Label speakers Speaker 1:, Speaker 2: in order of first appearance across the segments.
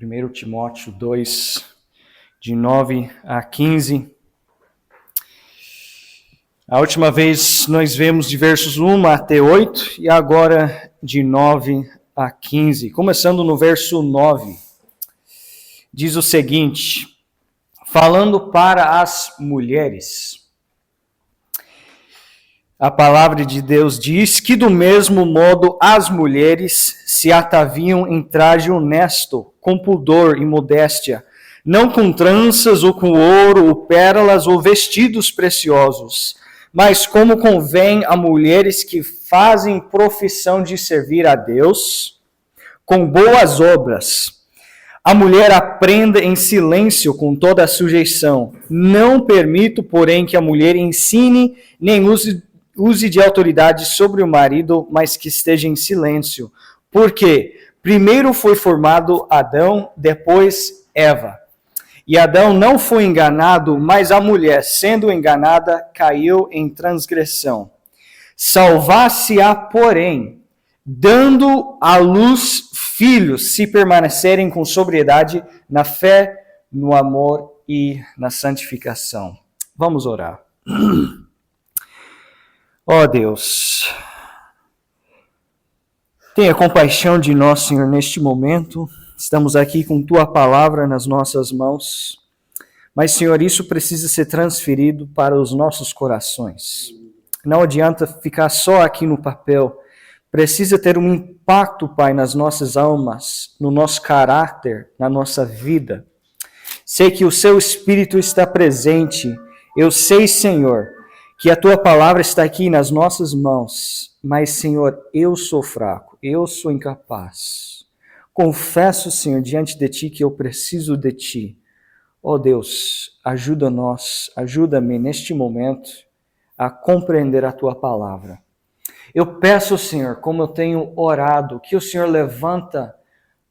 Speaker 1: 1 Timóteo 2, de 9 a 15. A última vez nós vemos de versos 1 até 8 e agora de 9 a 15. Começando no verso 9, diz o seguinte, falando para as mulheres. A palavra de Deus diz que do mesmo modo as mulheres se ataviam em traje honesto, com pudor e modéstia, não com tranças ou com ouro ou pérolas ou vestidos preciosos, mas como convém a mulheres que fazem profissão de servir a Deus, com boas obras. A mulher aprenda em silêncio com toda a sujeição. Não permito, porém, que a mulher ensine nem use de autoridade sobre o marido, mas que esteja em silêncio. Porque primeiro foi formado Adão, depois Eva. E Adão não foi enganado, mas a mulher, sendo enganada, caiu em transgressão. Salvar-se-á, porém, dando à luz filhos, se permanecerem com sobriedade na fé, no amor e na santificação. Vamos orar. Ó Deus, tenha compaixão de nós, Senhor, neste momento. Estamos aqui com Tua palavra nas nossas mãos, mas, Senhor, isso precisa ser transferido para os nossos corações. Não adianta ficar só aqui no papel, precisa ter um impacto, Pai, nas nossas almas, no nosso caráter, na nossa vida. Sei que o Seu Espírito está presente, eu sei, Senhor, que a Tua palavra está aqui nas nossas mãos, mas, Senhor, eu sou fraco, eu sou incapaz. Confesso, Senhor, diante de Ti que eu preciso de Ti. Ó Deus, ajuda-me neste momento a compreender a Tua palavra. Eu peço, Senhor, como eu tenho orado, que o Senhor levanta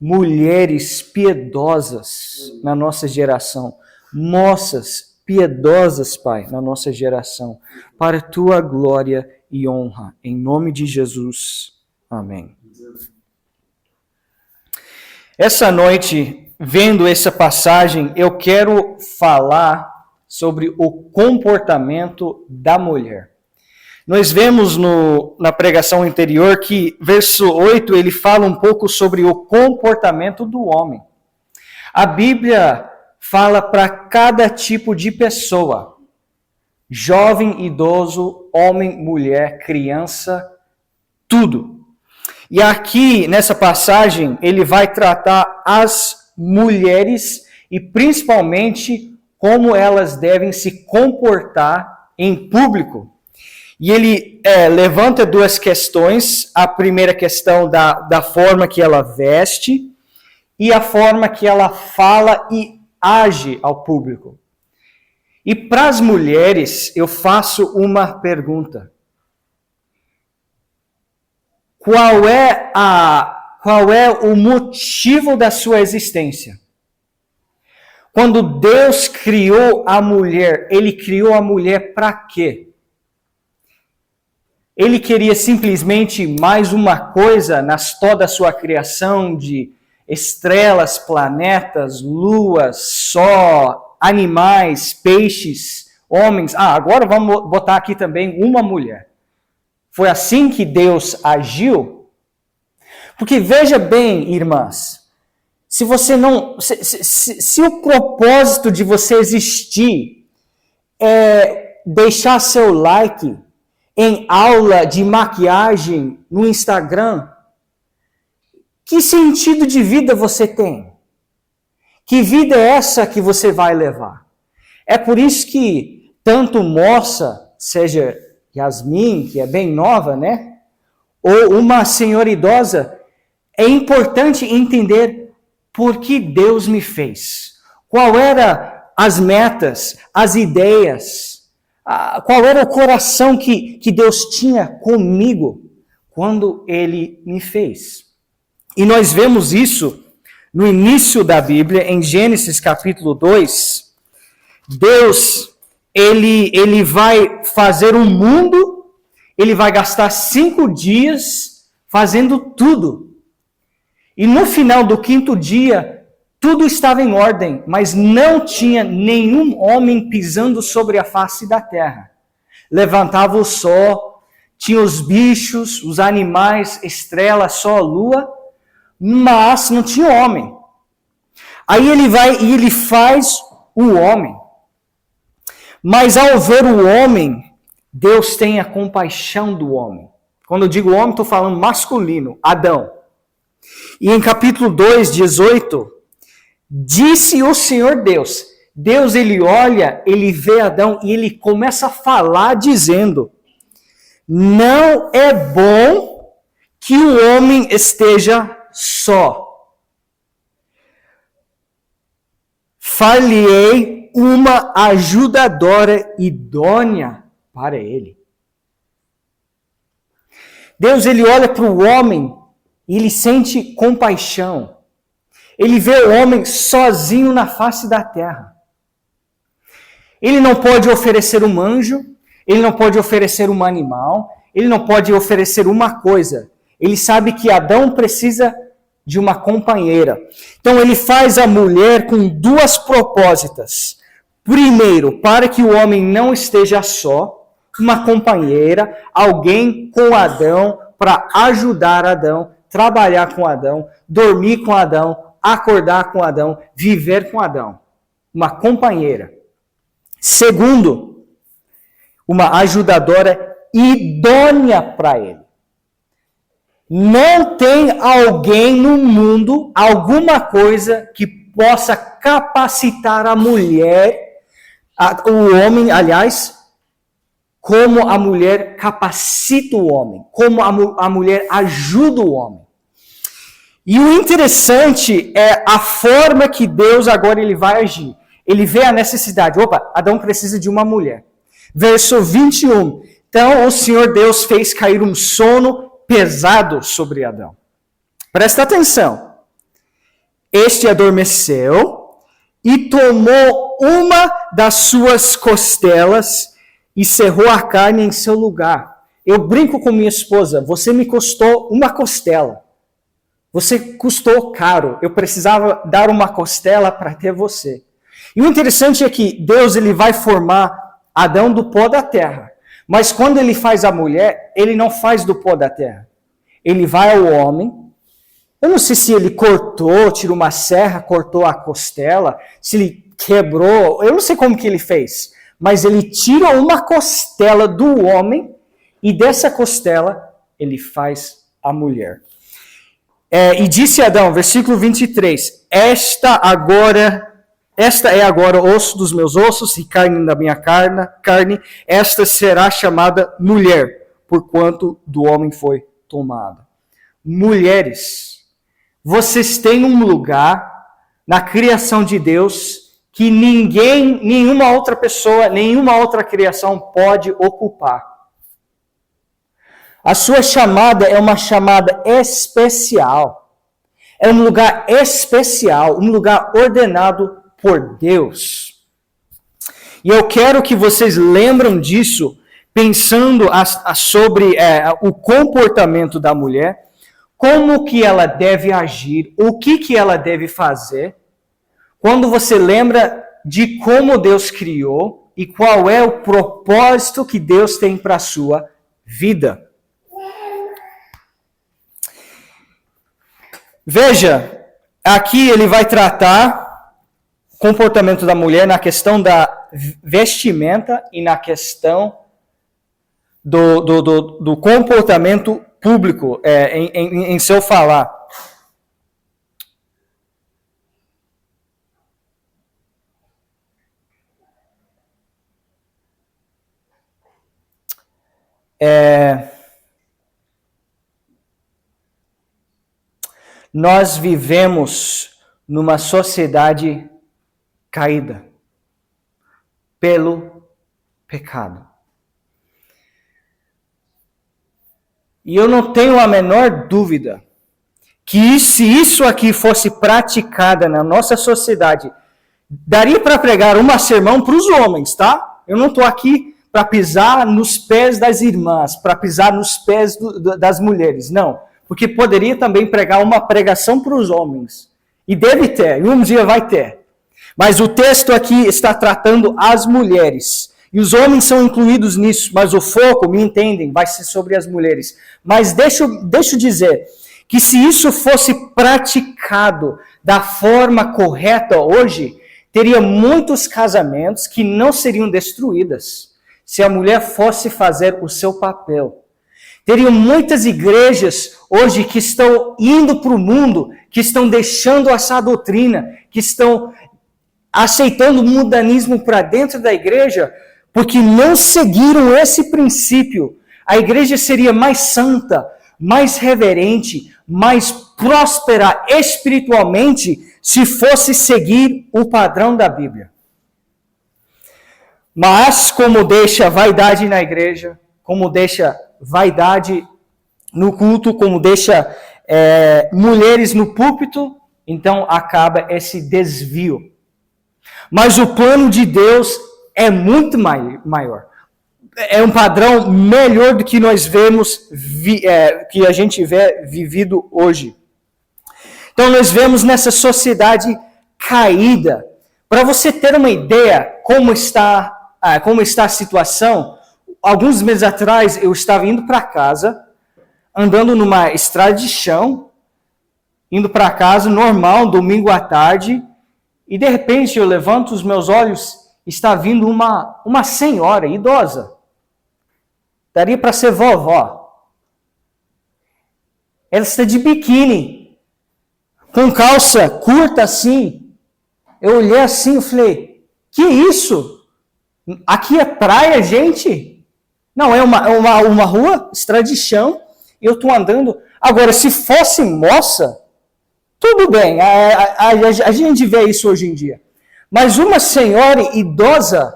Speaker 1: mulheres piedosas na nossa geração, moças piedosas, Pai, na nossa geração, para a Tua glória e honra. Em nome de Jesus. Amém. Essa noite, vendo essa passagem, eu quero falar sobre o comportamento da mulher. Nós vemos na pregação anterior que, verso 8, ele fala um pouco sobre o comportamento do homem. A Bíblia fala para cada tipo de pessoa, jovem, idoso, homem, mulher, criança, tudo. E aqui, nessa passagem, ele vai tratar as mulheres e principalmente como elas devem se comportar em público. E ele levanta duas questões. A primeira questão da forma que ela veste e a forma que ela fala e age ao público. E para as mulheres, eu faço uma pergunta. Qual é o motivo da sua existência? Quando Deus criou a mulher, Ele criou a mulher para quê? Ele queria simplesmente mais uma coisa nas toda a sua criação de estrelas, planetas, luas, sol, animais, peixes, homens. Agora vamos botar aqui também uma mulher. Foi assim que Deus agiu? Porque veja bem, irmãs, se o propósito de você existir é deixar seu like em aula de maquiagem no Instagram, que sentido de vida você tem? Que vida é essa que você vai levar? É por isso que tanto moça, seja Yasmin, que é bem nova, né? Ou uma senhora idosa, é importante entender por que Deus me fez. Qual eram as metas, as ideias, qual era o coração que Deus tinha comigo quando Ele me fez. E nós vemos isso no início da Bíblia, em Gênesis capítulo 2. Deus ele vai fazer um mundo, ele vai gastar 5 dias fazendo tudo. E no final do 5º dia, Tudo estava em ordem, mas não tinha nenhum homem pisando sobre a face da terra. Levantava o sol, tinha os bichos, os animais, estrelas, sol, lua, mas não tinha homem. Aí ele vai e ele faz o homem. Mas ao ver o homem, Deus tem a compaixão do homem. Quando eu digo homem, estou falando masculino, Adão. E em capítulo 2, 18, disse o Senhor Deus. Deus, ele olha, ele vê Adão e ele começa a falar dizendo: não é bom que o homem esteja só. Far-lhe-ei uma ajudadora idônea para ele. Deus, ele olha para o homem e ele sente compaixão. Ele vê o homem sozinho na face da terra. Ele não pode oferecer um anjo, ele não pode oferecer um animal, ele não pode oferecer uma coisa. Ele sabe que Adão precisa de uma companheira. Então ele faz a mulher com duas propósitos. Primeiro, para que o homem não esteja só, uma companheira, alguém com Adão, para ajudar Adão, trabalhar com Adão, dormir com Adão, acordar com Adão, viver com Adão. Uma companheira. Segundo, uma ajudadora idônea para ele. Não tem alguém no mundo, alguma coisa que possa capacitar a mulher, o homem, aliás, como a mulher capacita o homem, como a mulher ajuda o homem. E o interessante é a forma que Deus agora ele vai agir. Ele vê a necessidade. Opa, Adão precisa de uma mulher. Verso 21. Então o Senhor Deus fez cair um sono pesado sobre Adão. Presta atenção. Este adormeceu e tomou uma das suas costelas e cerrou a carne em seu lugar. Eu brinco com minha esposa, você me custou uma costela. Você custou caro. Eu precisava dar uma costela para ter você. E o interessante é que Deus ele vai formar Adão do pó da terra. Mas quando ele faz a mulher, ele não faz do pó da terra. Ele vai ao homem. Eu não sei se ele cortou, tirou uma serra, cortou a costela, se ele quebrou. Eu não sei como que ele fez. Mas ele tira uma costela do homem e dessa costela ele faz a mulher. E disse Adão, versículo 23, Esta é agora osso dos meus ossos e carne da minha carne, esta será chamada mulher, porquanto do homem foi tomada. Mulheres, vocês têm um lugar na criação de Deus que nenhuma outra pessoa, nenhuma outra criação pode ocupar. A sua chamada é uma chamada especial. É um lugar especial, um lugar ordenado por Deus. E eu quero que vocês lembrem disso, pensando sobre o comportamento da mulher, como que ela deve agir, o que ela deve fazer, quando você lembra de como Deus criou e qual é o propósito que Deus tem para a sua vida. Veja, aqui ele vai tratar o comportamento da mulher na questão da vestimenta e na questão do comportamento público em seu falar. Nós vivemos numa sociedade caída pelo pecado. E eu não tenho a menor dúvida que se isso aqui fosse praticada na nossa sociedade, daria para pregar uma sermão para os homens, tá? Eu não estou aqui para pisar nos pés das irmãs, para pisar nos pés das mulheres, não. Porque poderia também pregar uma pregação para os homens. E deve ter, e um dia vai ter. Mas o texto aqui está tratando as mulheres. E os homens são incluídos nisso, mas o foco, me entendem, vai ser sobre as mulheres. Mas deixa eu dizer que se isso fosse praticado da forma correta hoje, teria muitos casamentos que não seriam destruídos se a mulher fosse fazer o seu papel. Teriam muitas igrejas hoje que estão indo para o mundo, que estão deixando essa doutrina, que estão aceitando o mundanismo para dentro da igreja, porque não seguiram esse princípio. A igreja seria mais santa, mais reverente, mais próspera espiritualmente se fosse seguir o padrão da Bíblia. Mas como deixa vaidade na igreja, como deixa vaidade no culto, como deixa mulheres no púlpito, então acaba esse desvio. Mas o plano de Deus é muito maior. É um padrão melhor do que nós vemos, que a gente vê vivido hoje. Então nós vemos nessa sociedade caída. Para você ter uma ideia como está a situação, alguns meses atrás eu estava indo para casa, andando numa estrada de chão, indo para casa normal, domingo à tarde, e de repente eu levanto os meus olhos, está vindo uma senhora idosa. Daria para ser vovó. Ela está de biquíni, com calça curta assim. Eu olhei assim e falei, que isso? Aqui é praia, gente? Não, é uma rua, estrada de chão, e eu estou andando. Agora, se fosse moça, tudo bem, a gente vê isso hoje em dia. Mas uma senhora idosa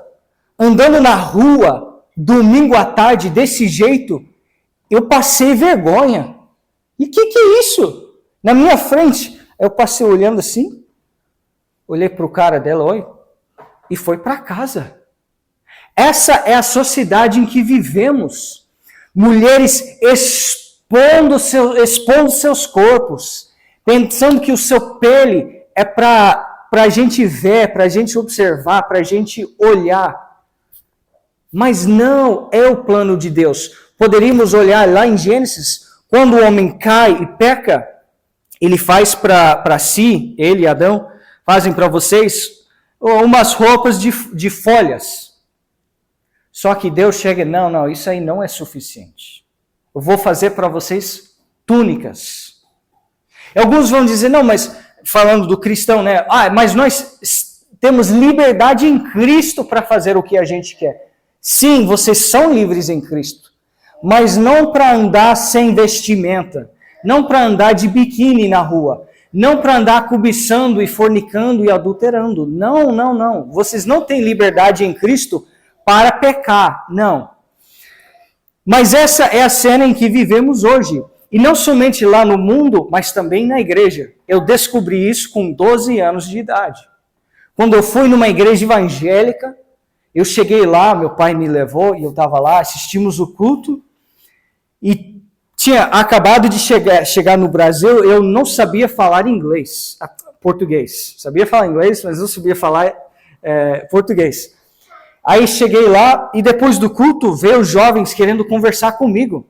Speaker 1: andando na rua, domingo à tarde, desse jeito, eu passei vergonha. E o que é isso? Na minha frente, eu passei olhando assim, olhei para o cara dela, oi, e foi para casa. Essa é a sociedade em que vivemos. Mulheres expondo seus corpos, pensando que o seu pele é para a gente ver, para a gente observar, para a gente olhar. Mas não é o plano de Deus. Poderíamos olhar lá em Gênesis, quando o homem cai e peca, ele faz para si, ele e Adão, fazem para vocês umas roupas de folhas. Só que Deus chega, não, isso aí não é suficiente. Eu vou fazer para vocês túnicas. Alguns vão dizer, não, mas falando do cristão, né? Mas nós temos liberdade em Cristo para fazer o que a gente quer. Sim, vocês são livres em Cristo, mas não para andar sem vestimenta, não para andar de biquíni na rua, não para andar cobiçando e fornicando e adulterando. Não. Vocês não têm liberdade em Cristo para pecar, não. Mas essa é a cena em que vivemos hoje. E não somente lá no mundo, mas também na igreja. Eu descobri isso com 12 anos de idade. Quando eu fui numa igreja evangélica, eu cheguei lá, meu pai me levou e eu estava lá, assistimos o culto. E tinha acabado de chegar no Brasil, eu não sabia falar português. Sabia falar inglês, mas não sabia falar português. Aí cheguei lá e depois do culto veio os jovens querendo conversar comigo.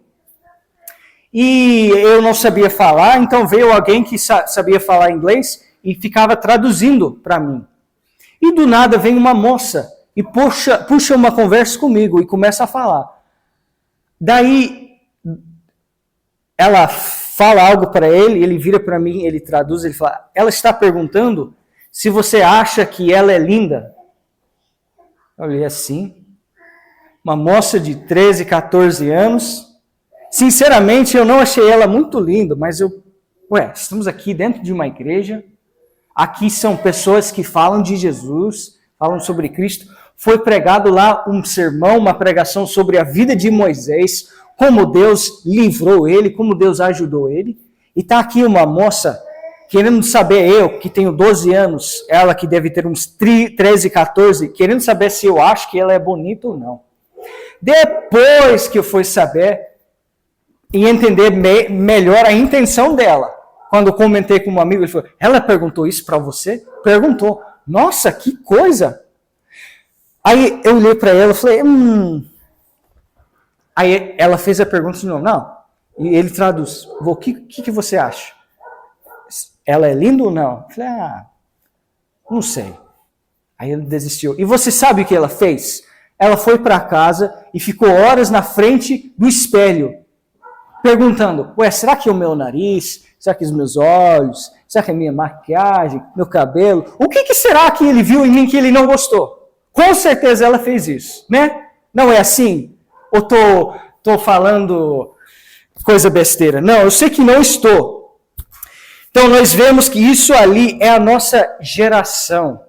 Speaker 1: E eu não sabia falar, então veio alguém que sabia falar inglês e ficava traduzindo para mim. E do nada vem uma moça e puxa uma conversa comigo e começa a falar. Daí ela fala algo para ele vira para mim, ele traduz, ele fala, ela está perguntando se você acha que ela é linda. Eu olhei assim, uma moça de 13, 14 anos. Sinceramente, eu não achei ela muito linda, mas estamos aqui dentro de uma igreja, aqui são pessoas que falam de Jesus, falam sobre Cristo. Foi pregado lá um sermão, uma pregação sobre a vida de Moisés, como Deus livrou ele, como Deus ajudou ele. E está aqui uma moça querendo saber, eu que tenho 12 anos, ela que deve ter uns 13, 14, querendo saber se eu acho que ela é bonita ou não. Depois que eu fui saber e entender melhor a intenção dela, Quando eu comentei com um amigo, ele falou, ela perguntou isso para você? Perguntou. Nossa, que coisa! Aí eu olhei para ela e falei, Aí ela fez a pergunta de novo. Não. E ele traduz. O que você acha? Ela é linda ou não? Eu falei, não sei. Aí ele desistiu. E você sabe o que ela fez? Ela foi para casa e ficou horas na frente do espelho, perguntando, será que é o meu nariz? Será que os meus olhos? Será que é a minha maquiagem? Meu cabelo? O que será que ele viu em mim que ele não gostou? Com certeza ela fez isso, né? Não é assim? Ou tô falando coisa besteira? Não, eu sei que não estou. Então nós vemos que isso ali é a nossa geração.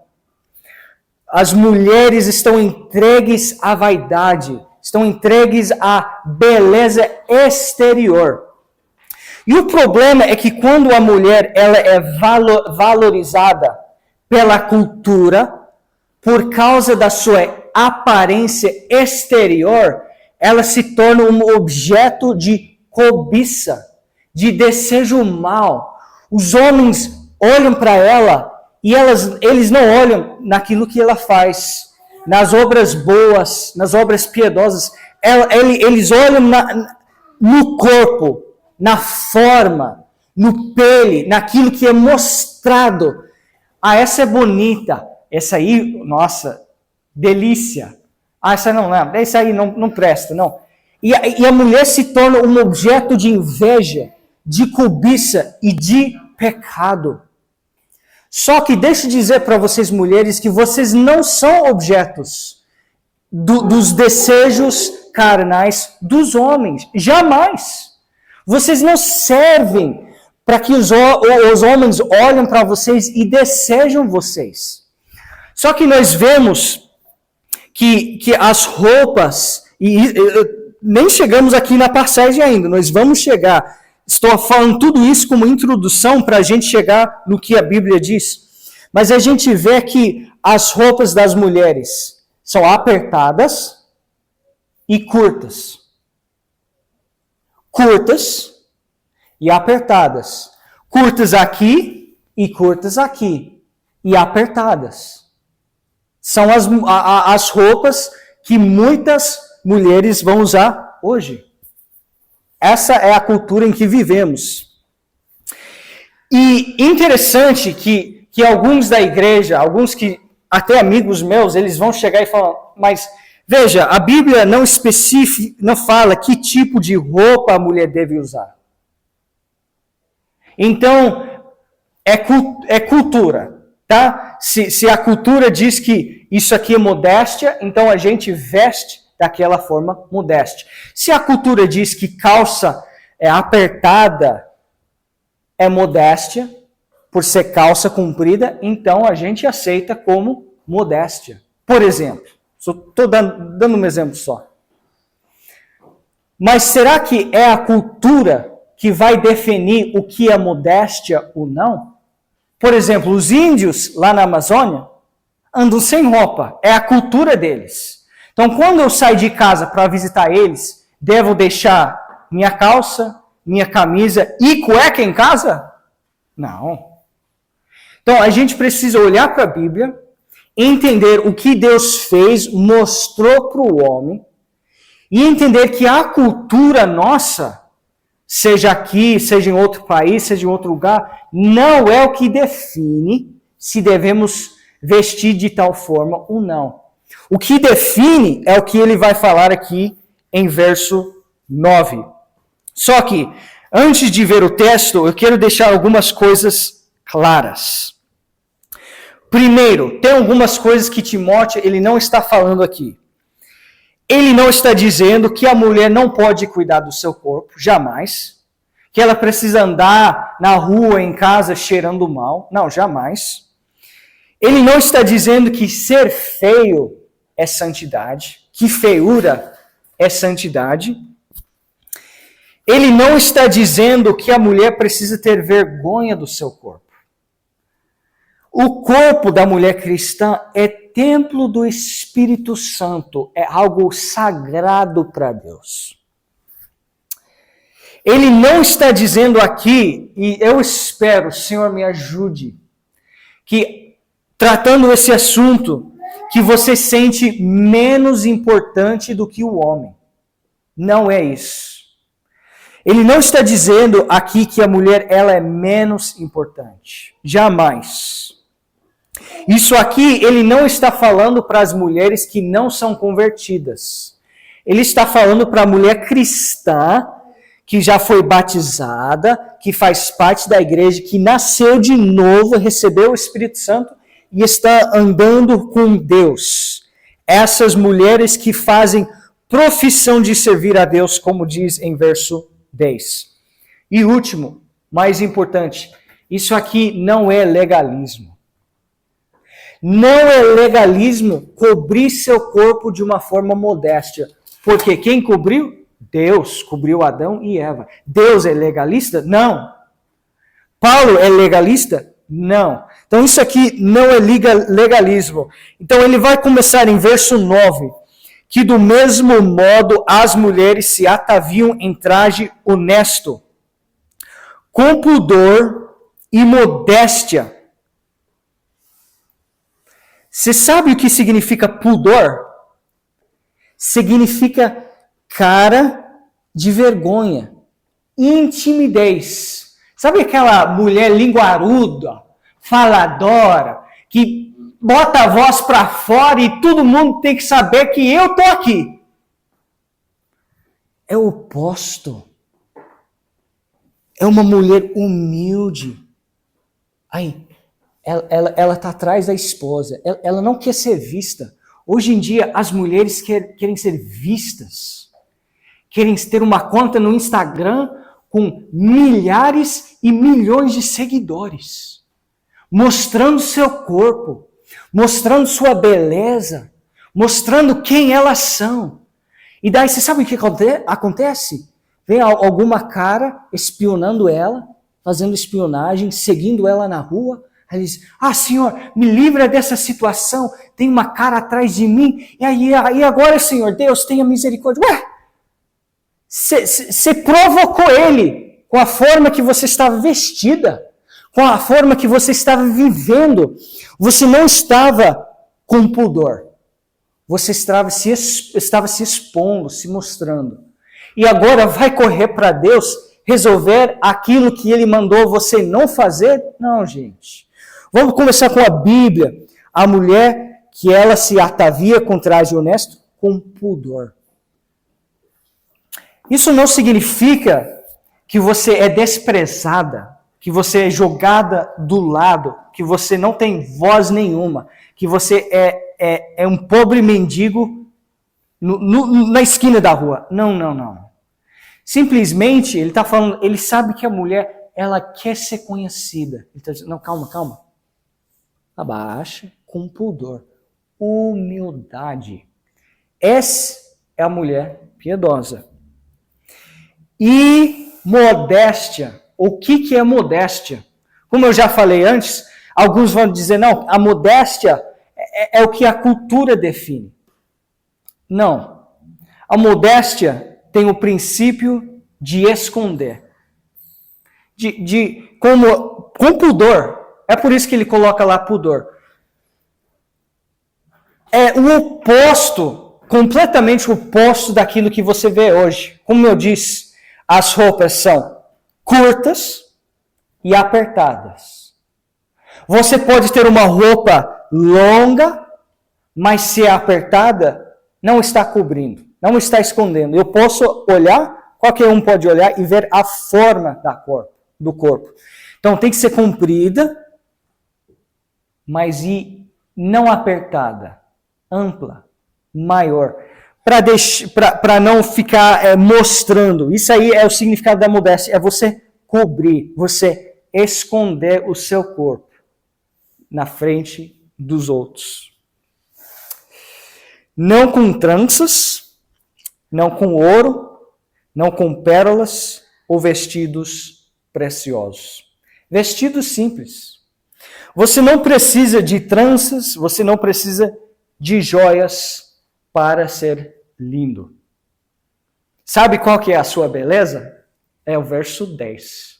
Speaker 1: As mulheres estão entregues à vaidade, estão entregues à beleza exterior. E o problema é que quando a mulher ela é valorizada pela cultura, por causa da sua aparência exterior, ela se torna um objeto de cobiça, de desejo mal. Os homens olham para ela e eles não olham naquilo que ela faz, nas obras boas, nas obras piedosas. Eles olham no corpo, na forma, no pele, naquilo que é mostrado. Essa é bonita. Essa aí, nossa, delícia. Essa não lembra. Essa aí não presta, não. E a mulher se torna um objeto de inveja, de cobiça e de pecado. Só que deixa eu dizer para vocês, mulheres, que vocês não são objetos dos desejos carnais dos homens. Jamais. Vocês não servem para que os homens olhem para vocês e desejam vocês. Só que nós vemos que as roupas, nem chegamos aqui na passagem ainda, nós vamos chegar. Estou falando tudo isso como introdução para a gente chegar no que a Bíblia diz. Mas a gente vê que as roupas das mulheres são apertadas e curtas. Curtas e apertadas. Curtas aqui e curtas aqui. E apertadas. São as roupas que muitas mulheres vão usar hoje. Essa é a cultura em que vivemos. E interessante que alguns da igreja, alguns que até amigos meus, eles vão chegar e falar, mas veja, a Bíblia não fala que tipo de roupa a mulher deve usar. Então, é cultura, tá? Se a cultura diz que isso aqui é modéstia, então a gente veste daquela forma modéstia. Se a cultura diz que calça é apertada é modéstia, por ser calça comprida, então a gente aceita como modéstia. Por exemplo, estou dando um exemplo só. Mas será que é a cultura que vai definir o que é modéstia ou não? Por exemplo, os índios lá na Amazônia andam sem roupa, é a cultura deles. Então, quando eu saio de casa para visitar eles, devo deixar minha calça, minha camisa e cueca em casa? Não. Então, a gente precisa olhar para a Bíblia, entender o que Deus fez, mostrou para o homem, e entender que a cultura nossa, seja aqui, seja em outro país, seja em outro lugar, não é o que define se devemos vestir de tal forma ou não. O que define é o que ele vai falar aqui em verso 9. Só que, antes de ver o texto, eu quero deixar algumas coisas claras. Primeiro, tem algumas coisas que Timóteo ele não está falando aqui. Ele não está dizendo que a mulher não pode cuidar do seu corpo, jamais. Que ela precisa andar na rua, em casa, cheirando mal. Não, jamais. Ele não está dizendo que ser feio é santidade, que feiura é santidade. Ele não está dizendo que a mulher precisa ter vergonha do seu corpo. O corpo da mulher cristã é templo do Espírito Santo, é algo sagrado para Deus. Ele não está dizendo aqui, e eu espero, Senhor, me ajude, que tratando esse assunto, que você sente menos importante do que o homem. Não é isso. Ele não está dizendo aqui que a mulher ela é menos importante. Jamais. Isso aqui ele não está falando para as mulheres que não são convertidas. Ele está falando para a mulher cristã que já foi batizada, que faz parte da igreja, que nasceu de novo, recebeu o Espírito Santo e está andando com Deus. Essas mulheres que fazem profissão de servir a Deus, como diz em verso 10. E último, mais importante, isso aqui não é legalismo. Não é legalismo cobrir seu corpo de uma forma modéstia. Porque quem cobriu? Deus cobriu Adão e Eva. Deus é legalista? Não. Paulo é legalista? Não. Então isso aqui não é legalismo. Então ele vai começar em verso 9, que do mesmo modo as mulheres se ataviam em traje honesto, com pudor e modéstia. Você sabe o que significa pudor? Significa cara de vergonha, intimidez. Sabe aquela mulher linguaruda, faladora, que bota a voz para fora e todo mundo tem que saber que eu tô aqui? É o oposto. É uma mulher humilde. Aí, ela está atrás da esposa. Ela não quer ser vista. Hoje em dia, as mulheres querem ser vistas. Querem ter uma conta no Instagram com milhares e milhões de seguidores. Mostrando seu corpo. Mostrando sua beleza. Mostrando quem elas são. E daí, você sabe o que acontece? Vem alguma cara espionando ela, fazendo espionagem, seguindo ela na rua. Aí diz, Senhor, me livra dessa situação, tem uma cara atrás de mim, e agora, Senhor, Deus, tenha misericórdia. Ué, você provocou ele com a forma que você estava vestida, com a forma que você estava vivendo. Você não estava com pudor, você estava se expondo, se mostrando. E agora vai correr para Deus resolver aquilo que ele mandou você não fazer? Não, gente. Vamos começar com a Bíblia. A mulher que ela se atavia com traje honesto, com pudor. Isso não significa que você é desprezada, que você é jogada do lado, que você não tem voz nenhuma, que você é um pobre mendigo na esquina da rua. Não. Simplesmente, ele está falando, ele sabe que a mulher, ela quer ser conhecida. Ele está dizendo, não, calma. Abaixa, com pudor. Humildade. Essa é a mulher piedosa. E modéstia. O que é modéstia? Como eu já falei antes, alguns vão dizer, não, a modéstia é o que a cultura define. Não. A modéstia tem o princípio de esconder. Com pudor. É por isso que ele coloca lá pudor. É o oposto, completamente o oposto daquilo que você vê hoje. Como eu disse, as roupas são curtas e apertadas. Você pode ter uma roupa longa, mas se é apertada, não está cobrindo, não está escondendo. Eu posso olhar, qualquer um pode olhar e ver a forma do corpo. Então tem que ser comprida, mas não apertada, ampla, maior, para não ficar mostrando. Isso aí é o significado da modéstia, é você cobrir, você esconder o seu corpo na frente dos outros. Não com tranças, não com ouro, não com pérolas ou vestidos preciosos. Vestidos simples. Você não precisa de tranças, você não precisa de joias para ser lindo. Sabe qual que é a sua beleza? É o verso 10.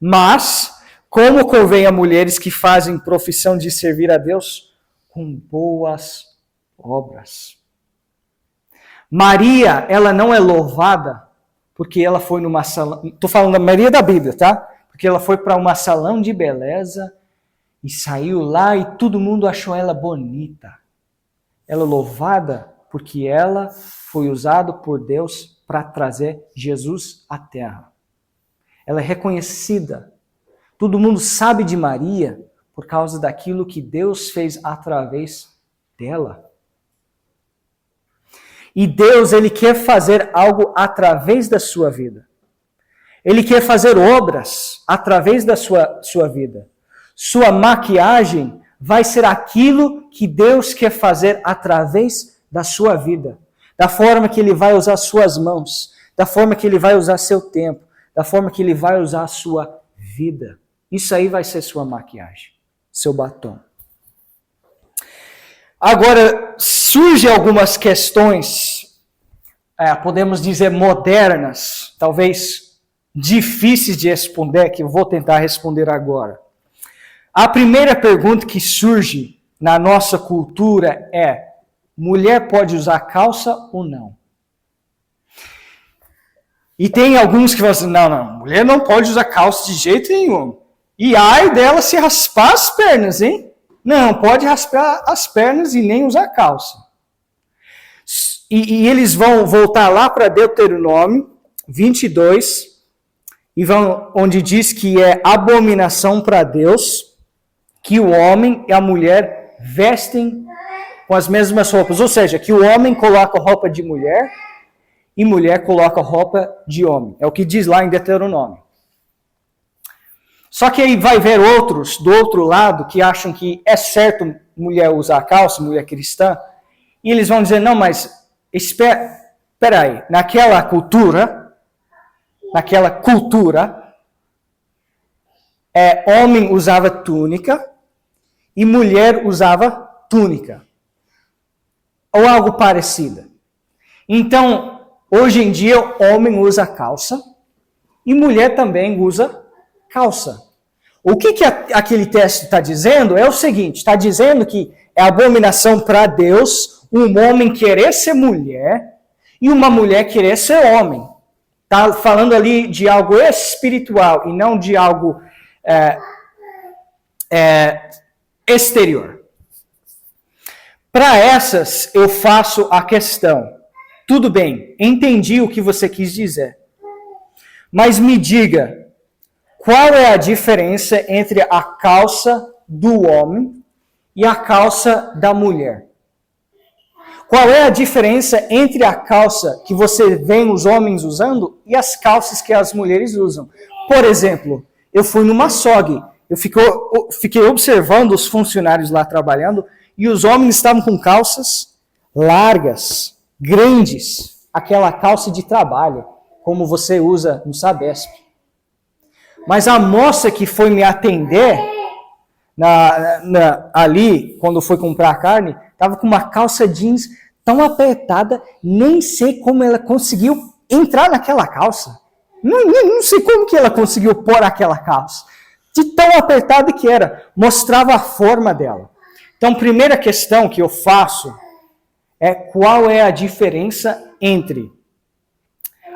Speaker 1: Mas, como convém a mulheres que fazem profissão de servir a Deus com boas obras. Maria, ela não é louvada porque ela foi numa salão... Estou falando da Maria da Bíblia, tá? Porque ela foi para uma salão de beleza e saiu lá e todo mundo achou ela bonita. Ela é louvada porque ela foi usada por Deus para trazer Jesus à Terra. Ela é reconhecida. Todo mundo sabe de Maria por causa daquilo que Deus fez através dela. E Deus, Ele quer fazer algo através da sua vida. Ele quer fazer obras através da sua vida. Sua maquiagem vai ser aquilo que Deus quer fazer através da sua vida. Da forma que Ele vai usar suas mãos. Da forma que Ele vai usar seu tempo. Da forma que Ele vai usar a sua vida. Isso aí vai ser sua maquiagem. Seu batom. Agora, surgem algumas questões, podemos dizer modernas, talvez difíceis de responder, que eu vou tentar responder agora. A primeira pergunta que surge na nossa cultura é: mulher pode usar calça ou não? E tem alguns que falam assim, não, mulher não pode usar calça de jeito nenhum. E ai dela se raspar as pernas, hein? Não, pode raspar as pernas e nem usar calça. E eles vão voltar lá para Deuteronômio 22, e vão, onde diz que é abominação para Deus que o homem e a mulher vestem com as mesmas roupas. Ou seja, que o homem coloca roupa de mulher e mulher coloca roupa de homem. É o que diz lá em Deuteronômio. Só que aí vai ver outros do outro lado que acham que é certo mulher usar calça, mulher cristã, e eles vão dizer, não, mas espera aí, naquela cultura, homem usava túnica e mulher usava túnica, ou algo parecido. Então, hoje em dia, homem usa calça e mulher também usa calça. O que aquele texto está dizendo é o seguinte, está dizendo que é abominação para Deus um homem querer ser mulher e uma mulher querer ser homem. Está falando ali de algo espiritual e não de algo exterior. Para essas, eu faço a questão. Tudo bem, entendi o que você quis dizer. Mas me diga, qual é a diferença entre a calça do homem e a calça da mulher? Qual é a diferença entre a calça que você vê os homens usando e as calças que as mulheres usam? Por exemplo, eu fui numa açougue, eu fiquei observando os funcionários lá trabalhando e os homens estavam com calças largas, grandes, aquela calça de trabalho, como você usa no Sabesp. Mas a moça que foi me atender ali, quando foi comprar carne, estava com uma calça jeans tão apertada, nem sei como ela conseguiu entrar naquela calça. Não sei como que ela conseguiu pôr aquela calça. De tão apertada que era, mostrava a forma dela. Então, primeira questão que eu faço é qual é a diferença entre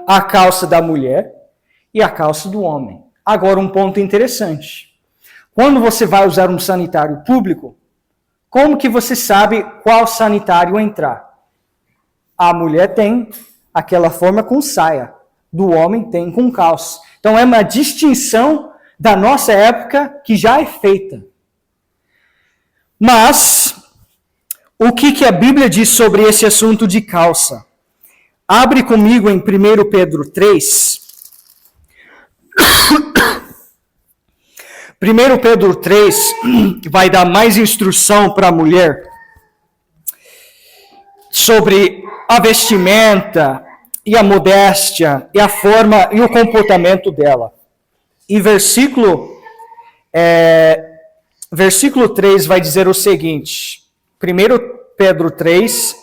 Speaker 1: a calça da mulher e a calça do homem. Agora, um ponto interessante. Quando você vai usar um sanitário público, como que você sabe qual sanitário entrar? A mulher tem aquela forma com saia, do homem tem com calça. Então, é uma distinção da nossa época que já é feita. Mas, o que a Bíblia diz sobre esse assunto de calça? Abre comigo em 1 Pedro 3. 1 Pedro 3 vai dar mais instrução para a mulher sobre a vestimenta e a modéstia e a forma e o comportamento dela. E versículo 3 vai dizer o seguinte, 1 Pedro 3,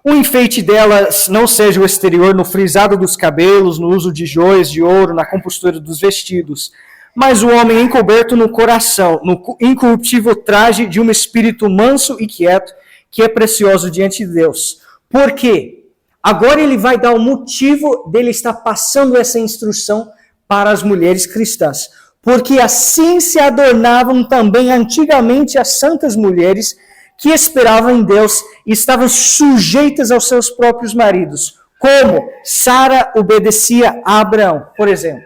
Speaker 1: O enfeite delas não seja o exterior, no frisado dos cabelos, no uso de joias de ouro, na compostura dos vestidos, mas o homem encoberto no coração, no incorruptível traje de um espírito manso e quieto, que é precioso diante de Deus. Por quê? Agora ele vai dar o motivo dele estar passando essa instrução para as mulheres cristãs. Porque assim se adornavam também antigamente as santas mulheres que esperavam em Deus e estavam sujeitas aos seus próprios maridos, como Sara obedecia a Abraão, por exemplo.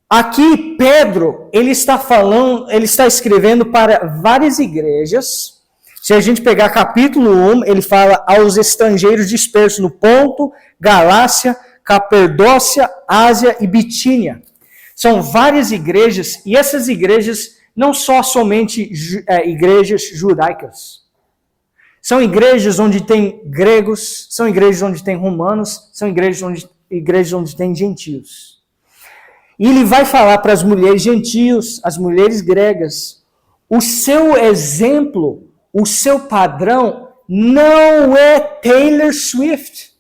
Speaker 1: Aqui Pedro, ele está escrevendo para várias igrejas. Se a gente pegar capítulo 1, ele fala aos estrangeiros dispersos no Ponto, Galácia, Caperdócia, Ásia e Bitínia. São várias igrejas, e essas igrejas não são somente igrejas judaicas. São igrejas onde tem gregos, são igrejas onde tem romanos, são igrejas onde tem gentios. E ele vai falar para as mulheres gentios, as mulheres gregas, o seu exemplo, o seu padrão não é Taylor Swift.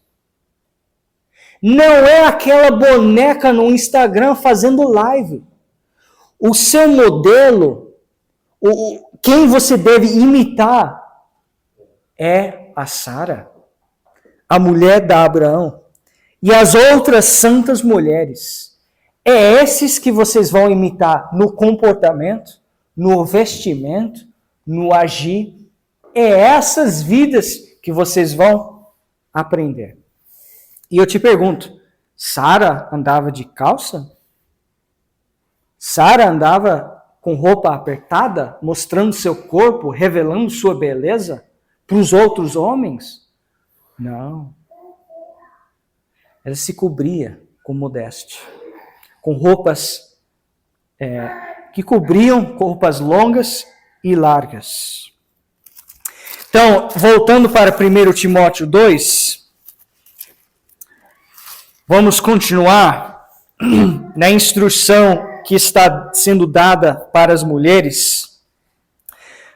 Speaker 1: Não é aquela boneca no Instagram fazendo live. O seu modelo, quem você deve imitar, é a Sara, a mulher de Abraão, e as outras santas mulheres. É esses que vocês vão imitar no comportamento, no vestimento, no agir. É essas vidas que vocês vão aprender. E eu te pergunto, Sara andava de calça? Sara andava com roupa apertada, mostrando seu corpo, revelando sua beleza para os outros homens? Não. Ela se cobria com modéstia, com roupas que cobriam, com roupas longas e largas. Então, voltando para 1 Timóteo 2, vamos continuar na instrução que está sendo dada para as mulheres.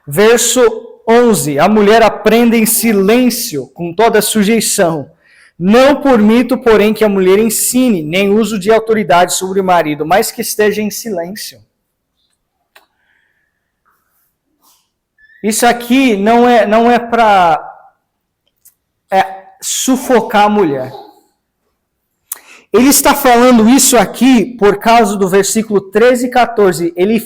Speaker 1: Verso 11. A mulher aprende em silêncio, com toda sujeição. Não permito, porém, que a mulher ensine, nem uso de autoridade sobre o marido, mas que esteja em silêncio. Isso aqui não é para sufocar a mulher. Ele está falando isso aqui por causa do versículo 13 e 14. Ele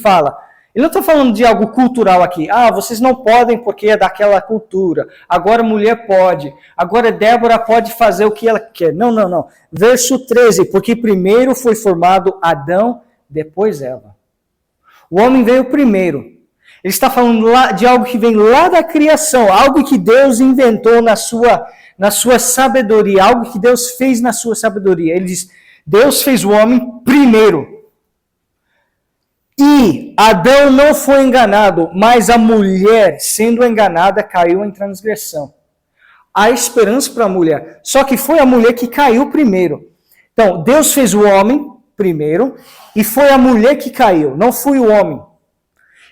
Speaker 1: não está falando de algo cultural aqui. Vocês não podem porque é daquela cultura. Agora a mulher pode. Agora Débora pode fazer o que ela quer. Não. Verso 13. Porque primeiro foi formado Adão, depois Eva. O homem veio primeiro. Ele está falando de algo que vem lá da criação. Algo que Deus inventou na sua sabedoria, algo que Deus fez na sua sabedoria. Ele diz, Deus fez o homem primeiro. E Adão não foi enganado, mas a mulher, sendo enganada, caiu em transgressão. Há esperança para a mulher. Só que foi a mulher que caiu primeiro. Então, Deus fez o homem primeiro, e foi a mulher que caiu, não foi o homem.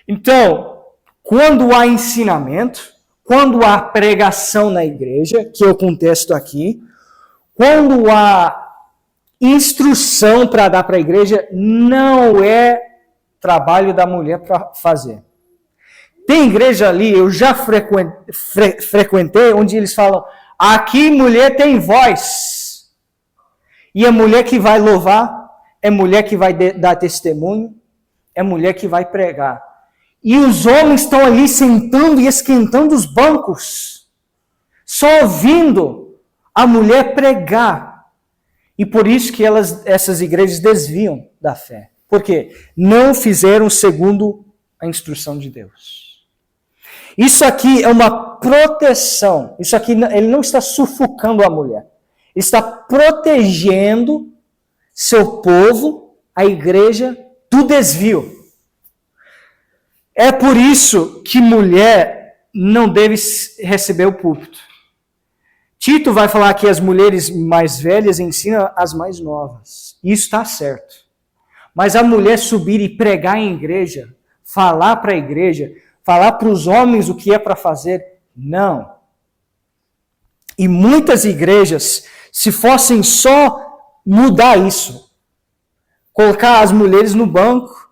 Speaker 1: Então, quando há ensinamento, quando há pregação na igreja, que é o contexto aqui, quando há instrução para dar para a igreja, não é trabalho da mulher para fazer. Tem igreja ali, eu já frequentei, onde eles falam, aqui mulher tem voz. E é mulher que vai louvar, é mulher que vai dar testemunho, é mulher que vai pregar. E os homens estão ali sentando e esquentando os bancos, só ouvindo a mulher pregar. E por isso que essas igrejas desviam da fé. Por quê? Não fizeram segundo a instrução de Deus. Isso aqui é uma proteção. Isso aqui, ele não está sufocando a mulher. Ele está protegendo seu povo, a igreja, do desvio. É por isso que mulher não deve receber o púlpito. Tito vai falar que as mulheres mais velhas ensinam as mais novas. Isso está certo. Mas a mulher subir e pregar em igreja, falar para a igreja, falar para os homens o que é para fazer, não. E muitas igrejas, se fossem só mudar isso, colocar as mulheres no banco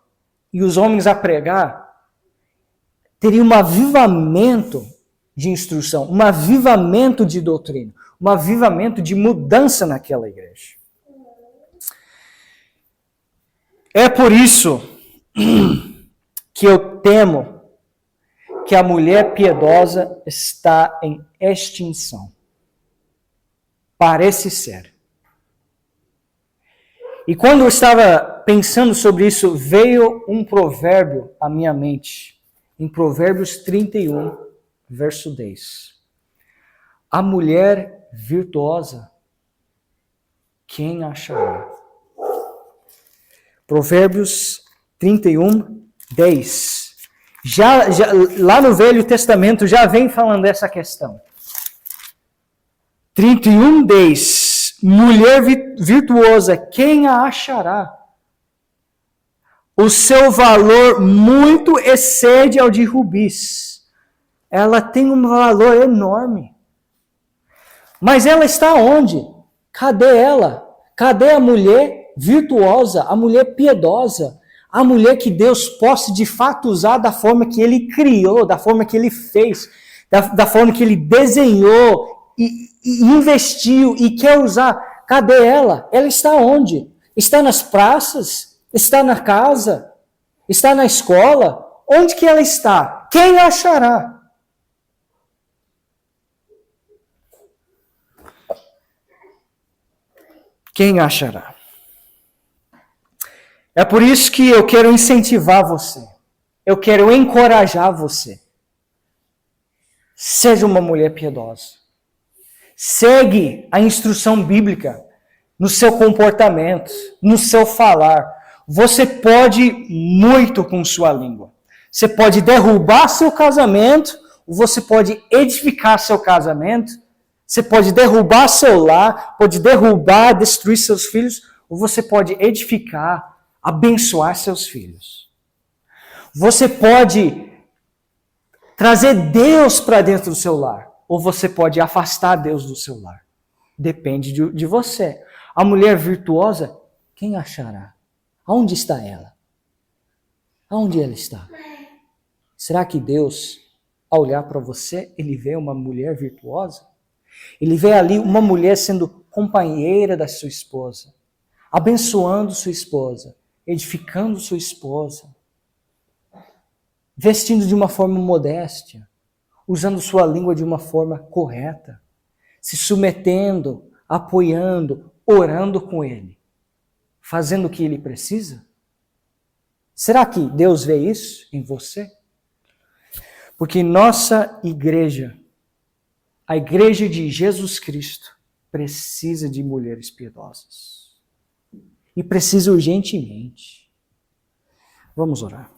Speaker 1: e os homens a pregar, teria um avivamento de instrução, um avivamento de doutrina, um avivamento de mudança naquela igreja. É por isso que eu temo que a mulher piedosa está em extinção. Parece ser. E quando eu estava pensando sobre isso, veio um provérbio à minha mente. Em Provérbios 31, verso 10. A mulher virtuosa, quem achará? Provérbios 31, 10. Já, lá no Velho Testamento já vem falando dessa questão. 31, 10. Mulher virtuosa, quem a achará? O seu valor muito excede ao de rubis. Ela tem um valor enorme. Mas ela está onde? Cadê ela? Cadê a mulher virtuosa, a mulher piedosa, a mulher que Deus possa de fato usar da forma que Ele criou, da forma que Ele fez, da forma que Ele desenhou e investiu e quer usar? Cadê ela? Ela está onde? Está nas praças? Está na casa? Está na escola? Onde que ela está? Quem a achará? Quem achará? É por isso que eu quero incentivar você. Eu quero encorajar você. Seja uma mulher piedosa. Segue a instrução bíblica no seu comportamento, no seu falar. Você pode muito com sua língua. Você pode derrubar seu casamento, ou você pode edificar seu casamento. Você pode derrubar seu lar, pode derrubar, destruir seus filhos, ou você pode edificar, abençoar seus filhos. Você pode trazer Deus para dentro do seu lar, ou você pode afastar Deus do seu lar. Depende de você. A mulher virtuosa, quem achará? Aonde está ela? Aonde ela está? Será que Deus, ao olhar para você, Ele vê uma mulher virtuosa? Ele vê ali uma mulher sendo companheira da sua esposa, abençoando sua esposa, edificando sua esposa, vestindo de uma forma modesta, usando sua língua de uma forma correta, se submetendo, apoiando, orando com Ele, fazendo o que Ele precisa? Será que Deus vê isso em você? Porque nossa igreja, a igreja de Jesus Cristo, precisa de mulheres piedosas. E precisa urgentemente. Vamos orar.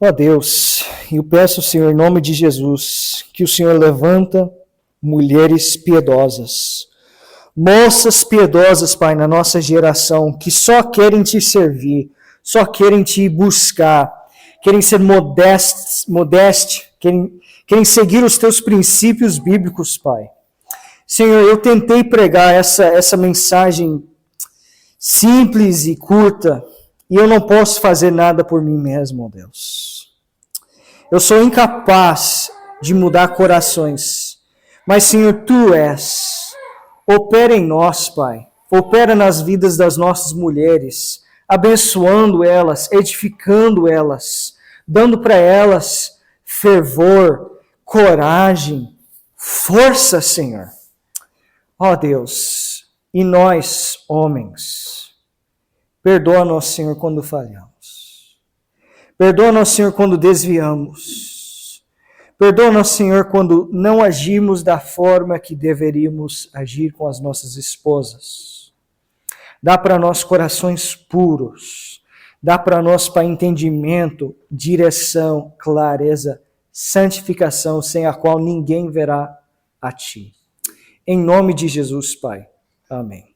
Speaker 1: Ó Deus, eu peço, Senhor, em nome de Jesus, que o Senhor levanta mulheres piedosas, moças piedosas, Pai, na nossa geração, que só querem Te servir, só querem Te buscar, querem ser modestas, querem seguir os Teus princípios bíblicos, Pai. Senhor, eu tentei pregar essa mensagem simples e curta, e eu não posso fazer nada por mim mesmo, ó Deus. Eu sou incapaz de mudar corações, mas, Senhor, Tu és. Opera em nós, Pai. Opera nas vidas das nossas mulheres, abençoando elas, edificando elas, dando para elas fervor, coragem, força, Senhor. Ó Deus, e nós, homens, perdoa-nos, Senhor, quando falhamos. Perdoa-nos, Senhor, quando desviamos. Perdoa-nos, Senhor, quando não agimos da forma que deveríamos agir com as nossas esposas. Dá para nós corações puros. Dá para nós, Pai, entendimento, direção, clareza, santificação, sem a qual ninguém verá a Ti. Em nome de Jesus, Pai. Amém.